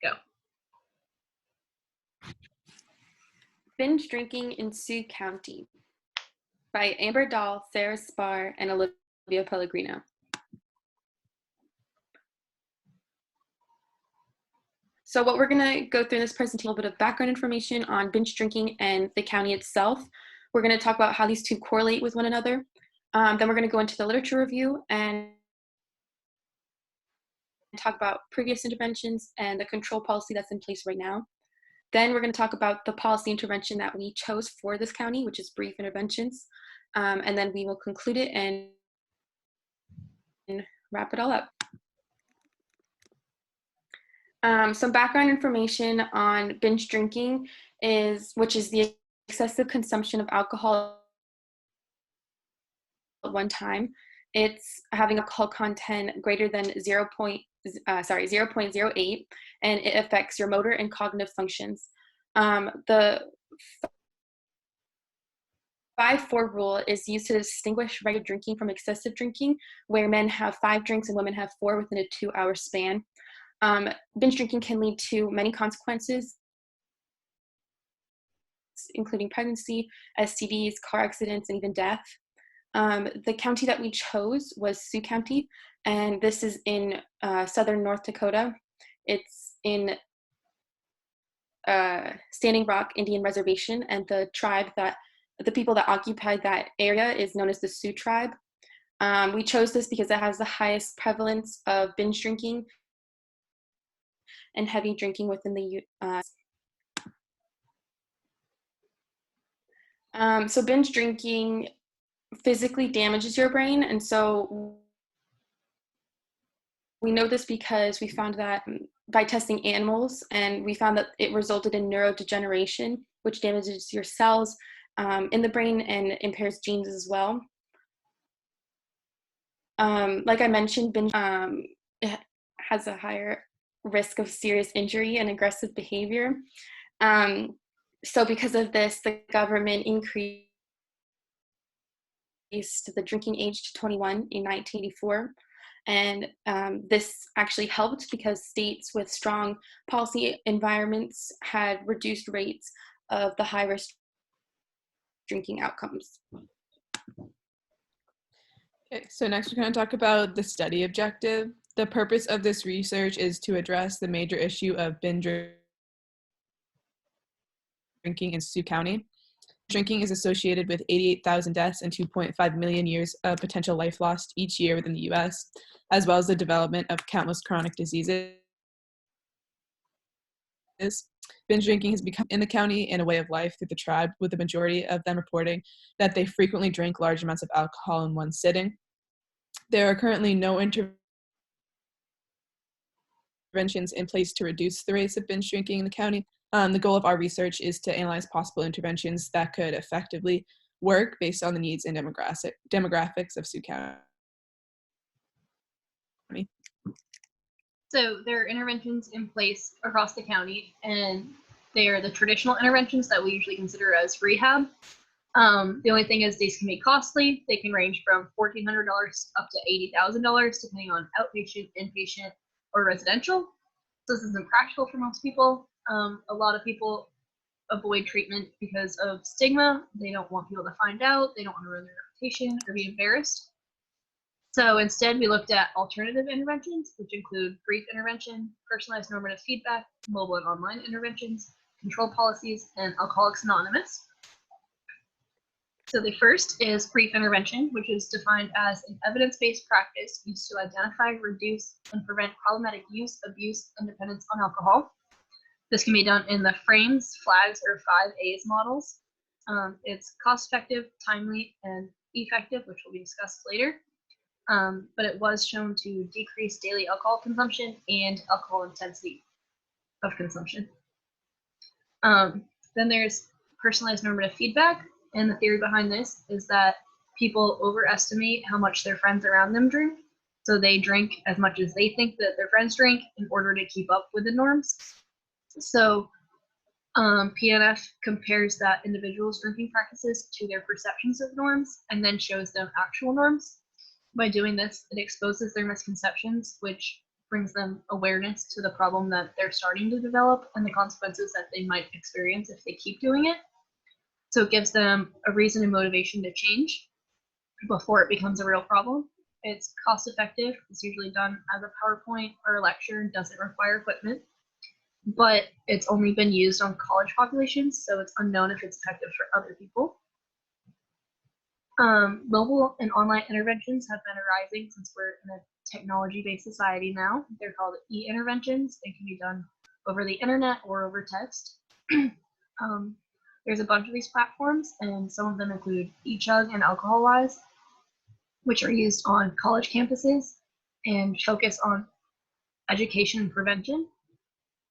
Go. Binge Drinking in Sioux County by Amber Dahl, Sarah Spar, and Olivia Pellegrino. So what we're going to go through in this presentation, a little bit of background information on binge drinking and the county itself. We're going to talk about how these two correlate with one another. Then we're going to go into the literature review and talk about previous interventions and the control policy that's in place right now. Then we're going to talk about the policy intervention that we chose for this county, which is brief interventions. And then we will conclude it and wrap it all up. Some background information on binge drinking which is the excessive consumption of alcohol at one time. It's having alcohol content greater than 0.08, and it affects your motor and cognitive functions. The 5-4 rule is used to distinguish regular drinking from excessive drinking, where men have 5 drinks and women have 4 within a 2-hour span. Binge drinking can lead to many consequences, including pregnancy, STDs, car accidents, and even death. The county that we chose was Sioux County, and this is in southern North Dakota. It's in Standing Rock Indian Reservation, and the people that occupied that area is known as the Sioux tribe. We chose this because it has the highest prevalence of binge drinking and heavy drinking within the US. So binge drinking physically damages your brain, and so we know this because we found that by testing animals, and we found that it resulted in neurodegeneration, which damages your cells in the brain and impairs genes as well. Like I mentioned, binge it has a higher risk of serious injury and aggressive behavior. So because of this, the government increased the drinking age to 21 in 1984. And this actually helped because states with strong policy environments had reduced rates of the high-risk drinking outcomes. Okay, so next we're going to talk about the study objective. The purpose of this research is to address the major issue of binge drinking in Sioux County. Drinking is associated with 88,000 deaths and 2.5 million years of potential life lost each year within the U.S., as well as the development of countless chronic diseases. Binge drinking has become in the county in a way of life through the tribe, with the majority of them reporting that they frequently drink large amounts of alcohol in one sitting. There are currently no interventions in place to reduce the rates of binge drinking in the county. The goal of our research is to analyze possible interventions that could effectively work based on the needs and demographics of Sioux County. So there are interventions in place across the county, and they are the traditional interventions that we usually consider as rehab. The only thing is these can be costly. They can range from $1,400 up to $80,000, depending on outpatient, inpatient, or residential. So this isn't practical for most people. A lot of people avoid treatment because of stigma. They don't want people to find out. They don't want to ruin their reputation or be embarrassed. So instead, we looked at alternative interventions, which include brief intervention, personalized normative feedback, mobile and online interventions, control policies, and Alcoholics Anonymous. So the first is brief intervention, which is defined as an evidence-based practice used to identify, reduce, and prevent problematic use, abuse, and dependence on alcohol. This can be done in the FRAMES, FLAGS, or 5A's models. It's cost-effective, timely, and effective, which will be discussed later. But it was shown to decrease daily alcohol consumption and alcohol intensity of consumption. Then there's personalized normative feedback, and the theory behind this is that people overestimate how much their friends around them drink, so they drink as much as they think that their friends drink in order to keep up with the norms. So PNF compares that individuals' drinking practices to their perceptions of norms and then shows them actual norms. By doing this, it exposes their misconceptions, which brings them awareness to the problem that they're starting to develop and the consequences that they might experience if they keep doing it. So it gives them a reason and motivation to change before it becomes a real problem. It's cost effective. It's usually done as a PowerPoint or a lecture and doesn't require equipment, but it's only been used on college populations, so it's unknown if it's effective for other people. Mobile and online interventions have been arising since we're in a technology-based society now. They're called e-interventions. They can be done over the internet or over text. There's a bunch of these platforms, and some of them include eChug and AlcoholWise, which are used on college campuses and focus on education and prevention.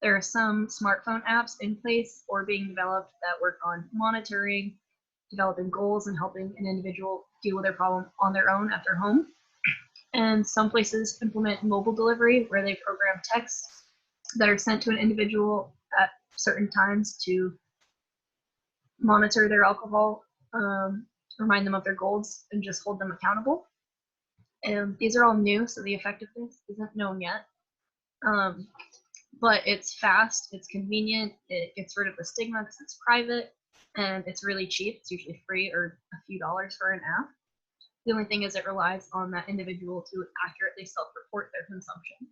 There are some smartphone apps in place or being developed that work on monitoring, developing goals, and helping an individual deal with their problem on their own at their home. And some places implement mobile delivery where they program texts that are sent to an individual at certain times to monitor their alcohol, remind them of their goals, and just hold them accountable. And these are all new, so the effectiveness isn't known yet. But it's fast, it's convenient, it gets rid of the stigma because it's private, and it's really cheap. It's usually free or a few dollars for an app. The only thing is it relies on that individual to accurately self-report their consumption.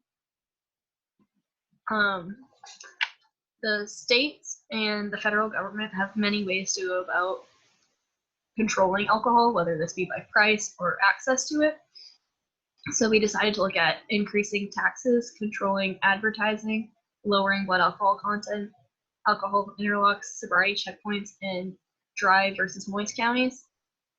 The states and the federal government have many ways to go about controlling alcohol, whether this be by price or access to it. So we decided to look at increasing taxes, controlling advertising, lowering blood alcohol content, alcohol interlocks, sobriety checkpoints in dry versus moist counties.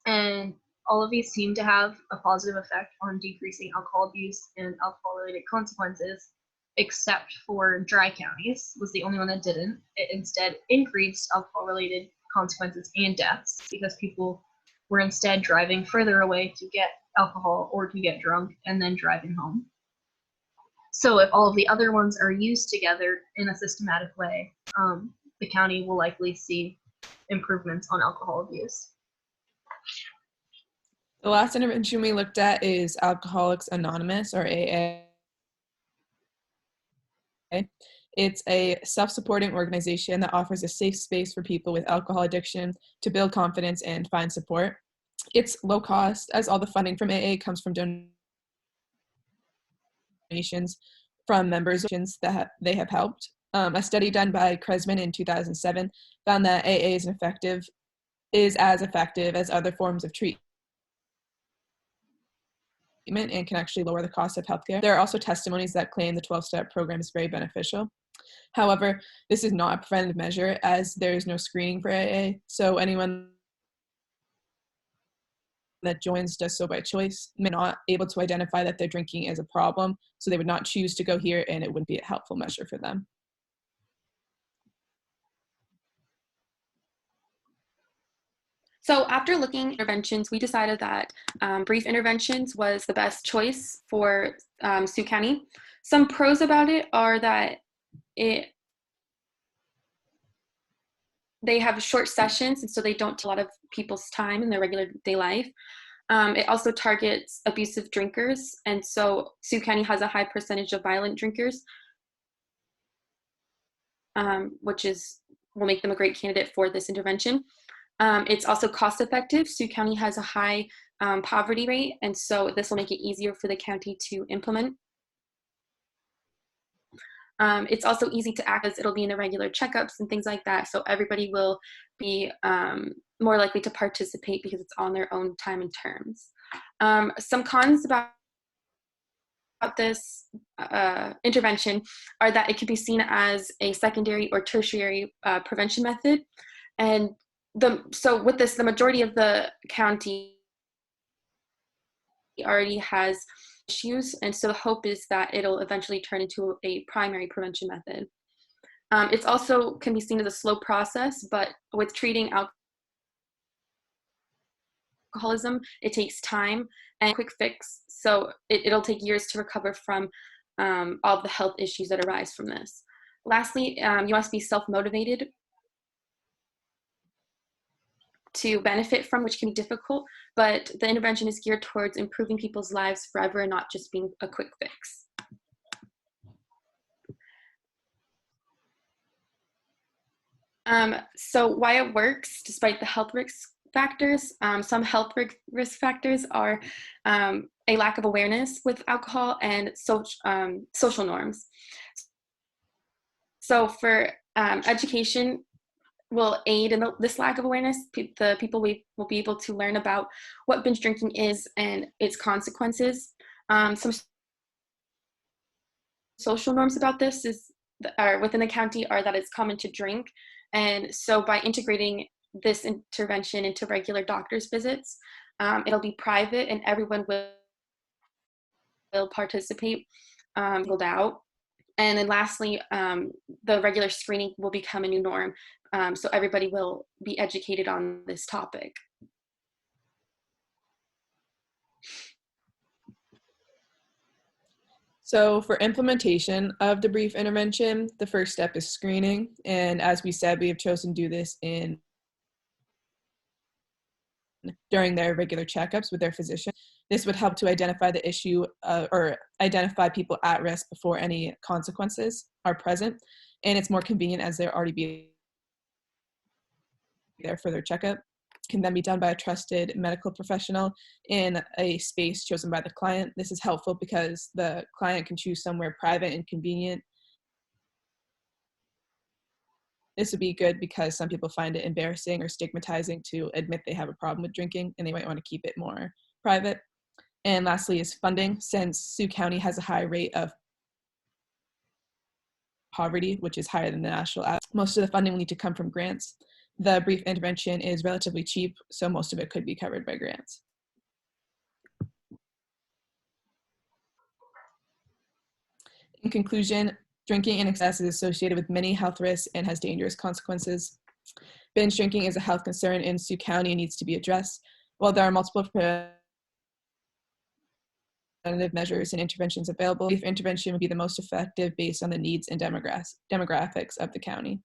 And all of these seem to have a positive effect on decreasing alcohol abuse and alcohol-related consequences, except for dry counties was the only one that didn't. It instead increased alcohol-related consequences and deaths because people were instead driving further away to get alcohol or to get drunk and then driving home. So if all of the other ones are used together in a systematic way, the county will likely see improvements on alcohol abuse. The last intervention we looked at is Alcoholics Anonymous, or AA. It's a self-supporting organization that offers a safe space for people with alcohol addiction to build confidence and find support. It's low cost, as all the funding from AA comes from donations from members that they have helped. A study done by Kresman in 2007 found that AA is as effective as other forms of treatment and can actually lower the cost of healthcare. There are also testimonies that claim the 12-step program is very beneficial. However, this is not a preventative measure as there is no screening for AA, so anyone that joins does so by choice. They're not able to identify that their drinking is a problem, so they would not choose to go here, and it wouldn't be a helpful measure for them. So after looking at interventions, we decided that brief interventions was the best choice for Sioux County. Some pros about it are that they have short sessions, and so they don't take a lot of people's time in their regular day life. It also targets abusive drinkers, and so Sioux County has a high percentage of violent drinkers, which will make them a great candidate for this intervention. It's also cost effective. Sioux County has a high poverty rate, and so this will make it easier for the county to implement. It's also easy to access. It'll be in the regular checkups and things like that, so everybody will be more likely to participate because it's on their own time and terms. Some cons about this intervention are that it could be seen as a secondary or tertiary prevention method, and so with this, the majority of the county already has issues, and so the hope is that it'll eventually turn into a primary prevention method. It's also can be seen as a slow process, but with treating alcoholism, it takes time and a quick fix, so it'll take years to recover from all the health issues that arise from this. Lastly, you must be self-motivated to benefit from, which can be difficult, but the intervention is geared towards improving people's lives forever and not just being a quick fix. So why it works, despite the health risk factors, some health risk factors are a lack of awareness with alcohol and social norms. So for education will aid in this lack of awareness. The people will be able to learn about what binge drinking is and its consequences. Some social norms about this are within the county are that it's common to drink. And so by integrating this intervention into regular doctor's visits, it'll be private and everyone will participate, singled out. And then lastly, the regular screening will become a new norm. So everybody will be educated on this topic. So for implementation of the brief intervention, the first step is screening. And as we said, we have chosen to do this during their regular checkups with their physician. This would help to identify the issue or identify people at risk before any consequences are present. And it's more convenient as they'll already be there for their checkup. Can then be done by a trusted medical professional in a space chosen by the client. This is helpful because the client can choose somewhere private and convenient. This would be good because some people find it embarrassing or stigmatizing to admit they have a problem with drinking, and they might want to keep it more private. And lastly is funding. Since Sioux County has a high rate of poverty, which is higher than the national average, most of the funding will need to come from grants. The brief intervention is relatively cheap, so most of it could be covered by grants. In conclusion, drinking in excess is associated with many health risks and has dangerous consequences. Binge drinking is a health concern in Sioux County and needs to be addressed. While there are multiple preventative measures and interventions available, brief intervention would be the most effective based on the needs and demographics of the county.